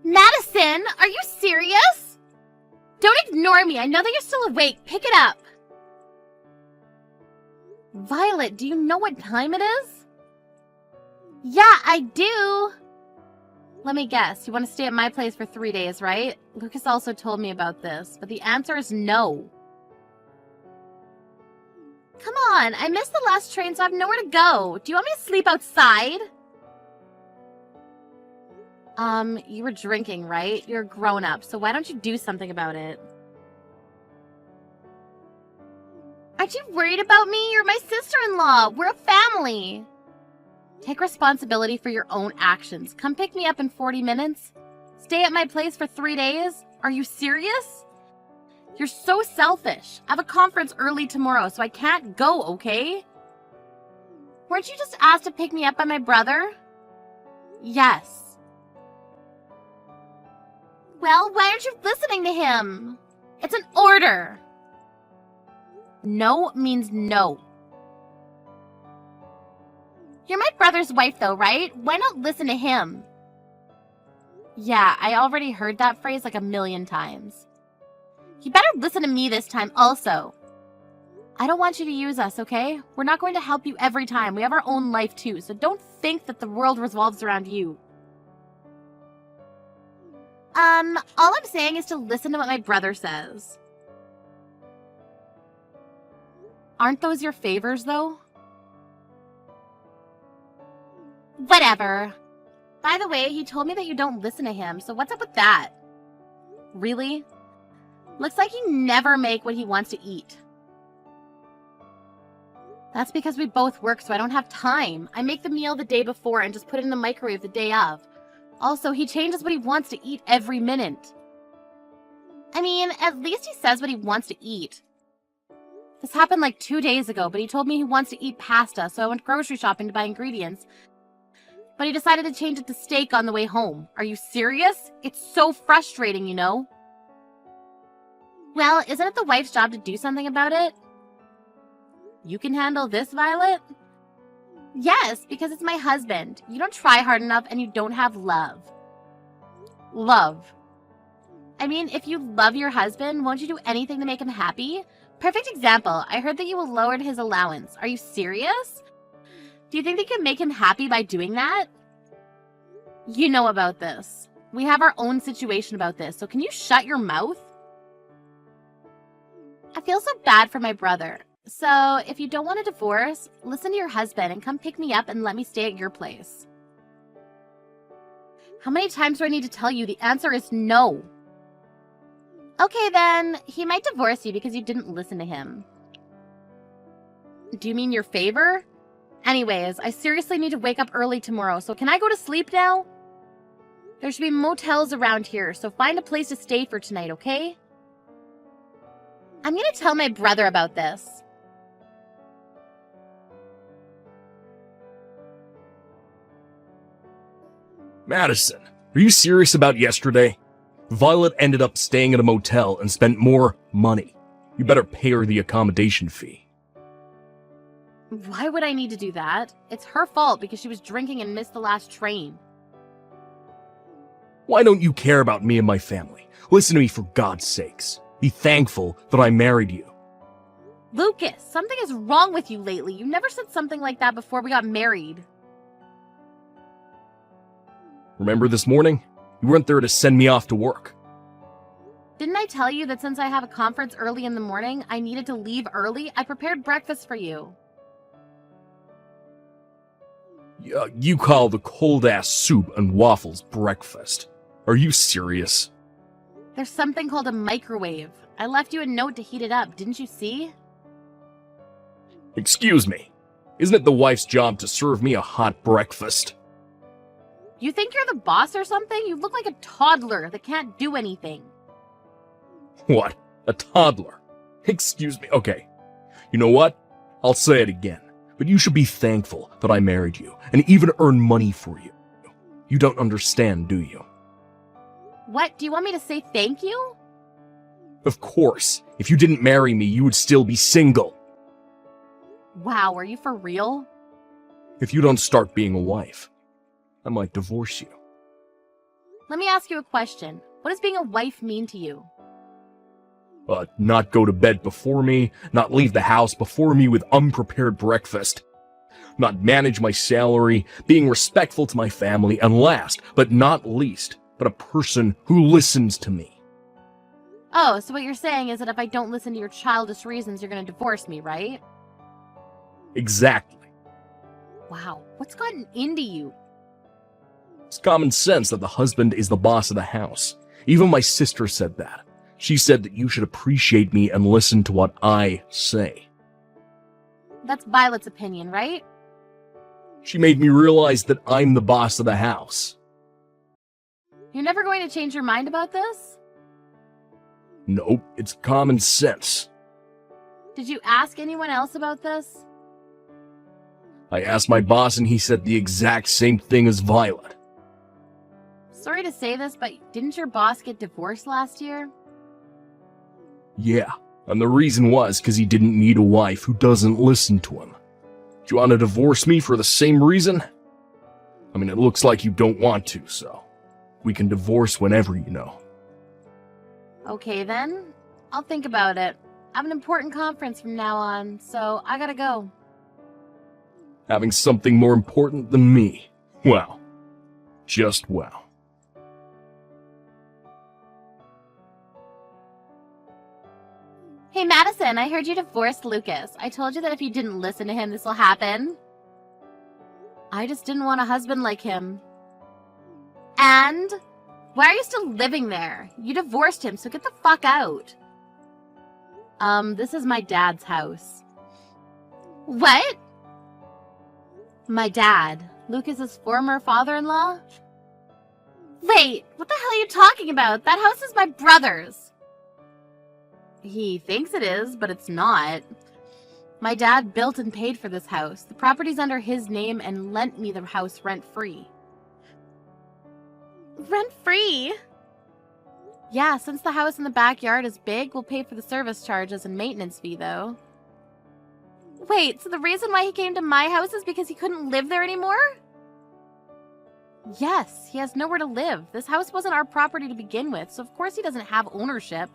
Madison, are you serious? Don't ignore me. I know that you're still awake. Pick it up. Violet, do you know what time it is? Yeah, I do. Let me guess. You want to stay at my place for 3 days, right? Lucas also told me about this, but the answer is no. Come on, I missed the last train, so I have nowhere to go. Do you want me to sleep outside? You were drinking, right? You're a grown-up, so why don't you do something about it? Aren't you worried about me? You're my sister-in-law. We're a family. Take responsibility for your own actions. Come pick me up in 40 minutes. Stay at my place for 3 days? Are you serious? You're so selfish. I have a conference early tomorrow, so I can't go, okay? Weren't you just asked to pick me up by my brother? Yes. Well, why aren't you listening to him? It's an order. No means no. You're my brother's wife, though, right? Why not listen to him? Yeah, I already heard that phrase like a million times. You better listen to me this time also. I don't want you to use us, okay? We're not going to help you every time. We have our own life too, so don't think that the world revolves around you. All I'm saying is to listen to what my brother says. Aren't those your favors, though? Whatever. By the way, he told me that you don't listen to him, so what's up with that? Really? Looks like you never make what he wants to eat. That's because we both work, so I don't have time. I make the meal the day before and just put it in the microwave the day of. Also, he changes what he wants to eat every minute. I mean, at least he says what he wants to eat. This happened like 2 days ago, but he told me he wants to eat pasta, so I went grocery shopping to buy ingredients. But he decided to change it to steak on the way home. Are you serious? It's so frustrating, you know? Well, isn't it the wife's job to do something about it? You can handle this, Violet? Yes, because it's my husband. You don't try hard enough and you don't have love. Love. I mean, if you love your husband, won't you do anything to make him happy? Perfect example. I heard that you lowered his allowance. Are you serious? Do you think they can make him happy by doing that? You know about this. We have our own situation about this, so can you shut your mouth? I feel so bad for my brother. So, if you don't want a divorce, listen to your husband and come pick me up and let me stay at your place. How many times do I need to tell you? The answer is no. Okay then, he might divorce you because you didn't listen to him. Do you mean your favor? Anyways, I seriously need to wake up early tomorrow, so can I go to sleep now? There should be motels around here, so find a place to stay for tonight, okay? I'm gonna tell my brother about this. Madison, are you serious about yesterday? Violet ended up staying at a motel and spent more money. You better pay her the accommodation fee. Why would I need to do that? It's her fault because she was drinking and missed the last train. Why don't you care about me and my family? Listen to me for God's sakes. Be thankful that I married you. Lucas, something is wrong with you lately. You never said something like that before we got married. Remember this morning? You weren't there to send me off to work. Didn't I tell you that since I have a conference early in the morning, I needed to leave early? I prepared breakfast for you. You call the cold-ass soup and waffles breakfast. Are you serious? There's something called a microwave. I left you a note to heat it up, didn't you see? Excuse me. Isn't it the wife's job to serve me a hot breakfast? You think you're the boss or something? You look like a toddler that can't do anything. What? A toddler? Excuse me. Okay. You know what? I'll say it again. But you should be thankful that I married you and even earn money for you. You don't understand, do you? What? Do you want me to say thank you? Of course. If you didn't marry me, you would still be single. Wow, are you for real? If you don't start being a wife, I might divorce you. Let me ask you a question. What does being a wife mean to you? Not go to bed before me, not leave the house before me with unprepared breakfast, not manage my salary, being respectful to my family, and last, but not least, but a person who listens to me. Oh, so what you're saying is that if I don't listen to your childish reasons, you're going to divorce me, right? Exactly. Wow, what's gotten into you? It's common sense that the husband is the boss of the house. Even my sister said that. She said that you should appreciate me and listen to what I say. That's Violet's opinion, right? She made me realize that I'm the boss of the house. You're never going to change your mind about this? Nope, it's common sense. Did you ask anyone else about this? I asked my boss and he said the exact same thing as Violet. Sorry to say this, but didn't your boss get divorced last year? Yeah, and the reason was because he didn't need a wife who doesn't listen to him. Do you want to divorce me for the same reason? I mean, it looks like you don't want to, so we can divorce whenever, you know. Okay then, I'll think about it. I have an important conference from now on, so I gotta go. Having something more important than me. Wow. Just wow. Hey Madison, I heard you divorced Lucas. I told you that if you didn't listen to him, this will happen. I just didn't want a husband like him. And? Why are you still living there? You divorced him, so get the fuck out. This is my dad's house. What? My dad, Lucas's former father-in-law? Wait, what the hell are you talking about? That house is my brother's. He thinks it is, but it's not. My dad built and paid for this house. The property's under his name and lent me the house rent-free. Rent-free? Yeah, since the house in the backyard is big, we'll pay for the service charges and maintenance fee, though. Wait, so the reason why he came to my house is because he couldn't live there anymore? Yes, he has nowhere to live. This house wasn't our property to begin with, so of course he doesn't have ownership.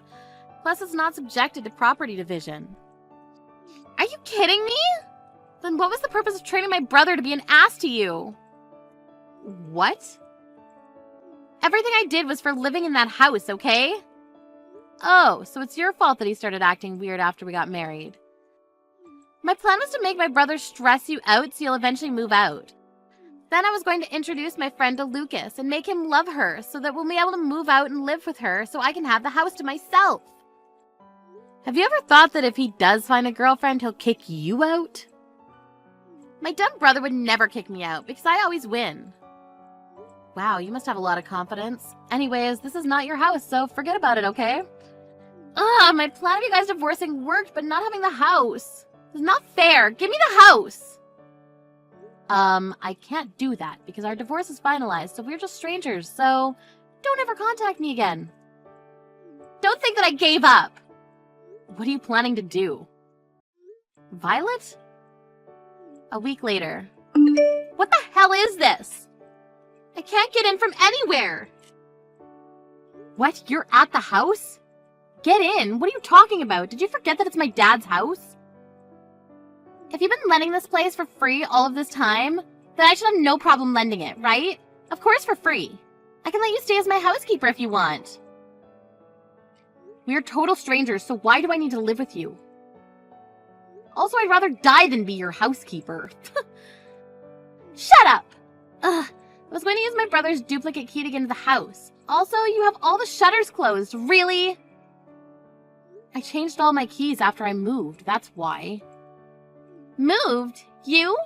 Plus, it's not subjected to property division. Are you kidding me? Then what was the purpose of training my brother to be an ass to you? What? Everything I did was for living in that house, okay? Oh, so it's your fault that he started acting weird after we got married. My plan was to make my brother stress you out so you'll eventually move out. Then I was going to introduce my friend to Lucas and make him love her so that we'll be able to move out and live with her so I can have the house to myself. Have you ever thought that if he does find a girlfriend, he'll kick you out? My dumb brother would never kick me out because I always win. Wow, you must have a lot of confidence. Anyways, this is not your house, so forget about it, okay? Ugh, my plan of you guys divorcing worked, but not having the house. It's not fair. Give me the house. I can't do that because our divorce is finalized, so we're just strangers, so don't ever contact me again. Don't think that I gave up. What are you planning to do? Violet? A week later. What the hell is this? I can't get in from anywhere. What? You're at the house? Get in. What are you talking about? Did you forget that it's my dad's house? If you've been lending this place for free all of this time, then I should have no problem lending it, right? Of course for free. I can let you stay as my housekeeper if you want. We're total strangers, so why do I need to live with you? Also, I'd rather die than be your housekeeper. Shut up! Ugh, I was going to use my brother's duplicate key to get into the house. Also, you have all the shutters closed. Really? I changed all my keys after I moved, that's why. Moved? You?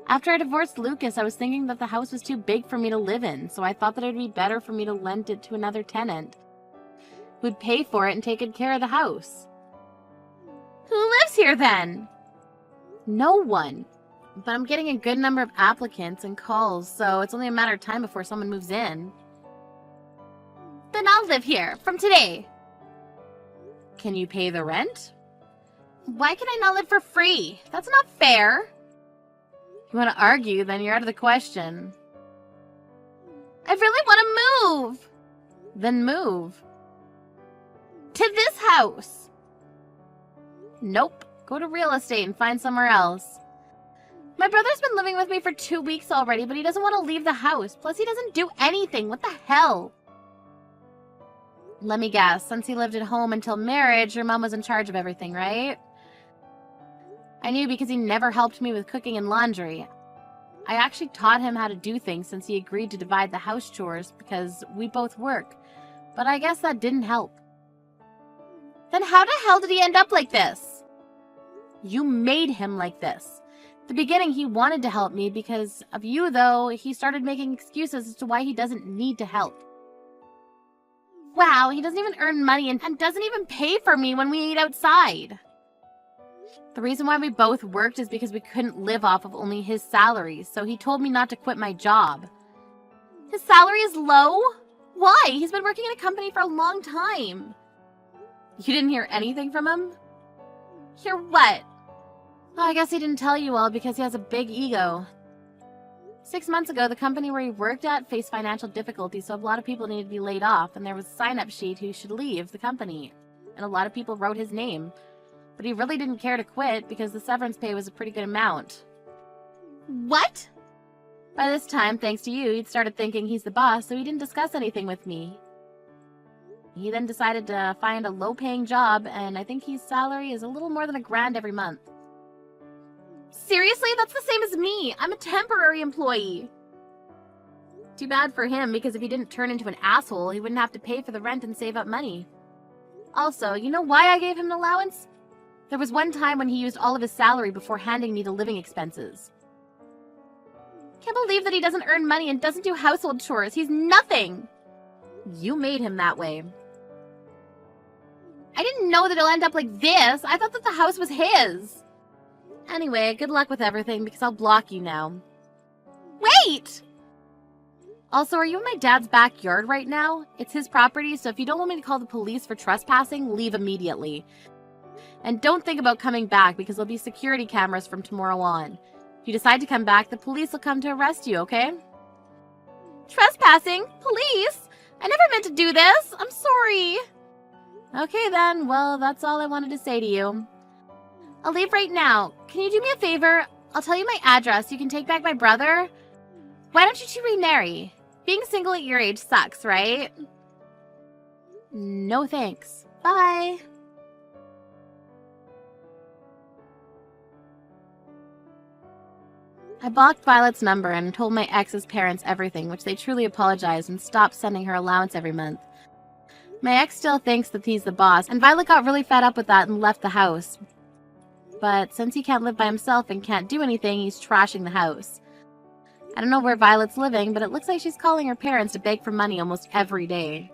After I divorced Lucas, I was thinking that the house was too big for me to live in, so I thought that it would be better for me to lend it to another tenant who'd pay for it and take good care of the house. Who lives here then? No one. But I'm getting a good number of applicants and calls, so it's only a matter of time before someone moves in. Then I'll live here, from today. Can you pay the rent? Why can I not live for free? That's not fair. If you want to argue, then you're out of the question. I really want to move. Then move. To this house. Nope. Go to real estate and find somewhere else. My brother's been living with me for 2 weeks already, but he doesn't want to leave the house. Plus, he doesn't do anything. What the hell? Let me guess. Since he lived at home until marriage, your mom was in charge of everything, right? I knew because he never helped me with cooking and laundry. I actually taught him how to do things since he agreed to divide the house chores because we both work. But I guess that didn't help. Then how the hell did he end up like this? You made him like this. At the beginning, he wanted to help me because of you, though. He started making excuses as to why he doesn't need to help. Wow, he doesn't even earn money and doesn't even pay for me when we eat outside. The reason why we both worked is because we couldn't live off of only his salary, so he told me not to quit my job. His salary is low? Why? He's been working in a company for a long time. You didn't hear anything from him? Hear what? Oh, I guess he didn't tell you all because he has a big ego. 6 months ago, the company where he worked at faced financial difficulties, so a lot of people needed to be laid off, and there was a sign-up sheet who should leave the company. And a lot of people wrote his name. But he really didn't care to quit because the severance pay was a pretty good amount. What? By this time, thanks to you, he'd started thinking he's the boss, so he didn't discuss anything with me. He then decided to find a low-paying job, and I think his salary is a little more than $1,000 every month. Seriously? That's the same as me. I'm a temporary employee. Too bad for him, because if he didn't turn into an asshole, he wouldn't have to pay for the rent and save up money. Also, you know why I gave him an allowance? There was one time when he used all of his salary before handing me the living expenses. Can't believe that he doesn't earn money and doesn't do household chores. He's nothing. You made him that way. I didn't know that he'll end up like this. I thought that the house was his. Anyway, good luck with everything because I'll block you now. Wait! Also, are you in my dad's backyard right now? It's his property, so if you don't want me to call the police for trespassing, leave immediately. And don't think about coming back because there'll be security cameras from tomorrow on. If you decide to come back, the police will come to arrest you, okay? Trespassing? Police? I never meant to do this. I'm sorry. Okay then, well, that's all I wanted to say to you. I'll leave right now. Can you do me a favor? I'll tell you my address. You can take back my brother. Why don't you two remarry? Being single at your age sucks, right? No thanks. Bye. I blocked Violet's number and told my ex's parents everything, which they truly apologized and stopped sending her allowance every month. My ex still thinks that he's the boss, and Violet got really fed up with that and left the house. But since he can't live by himself and can't do anything, he's trashing the house. I don't know where Violet's living, but it looks like she's calling her parents to beg for money almost every day.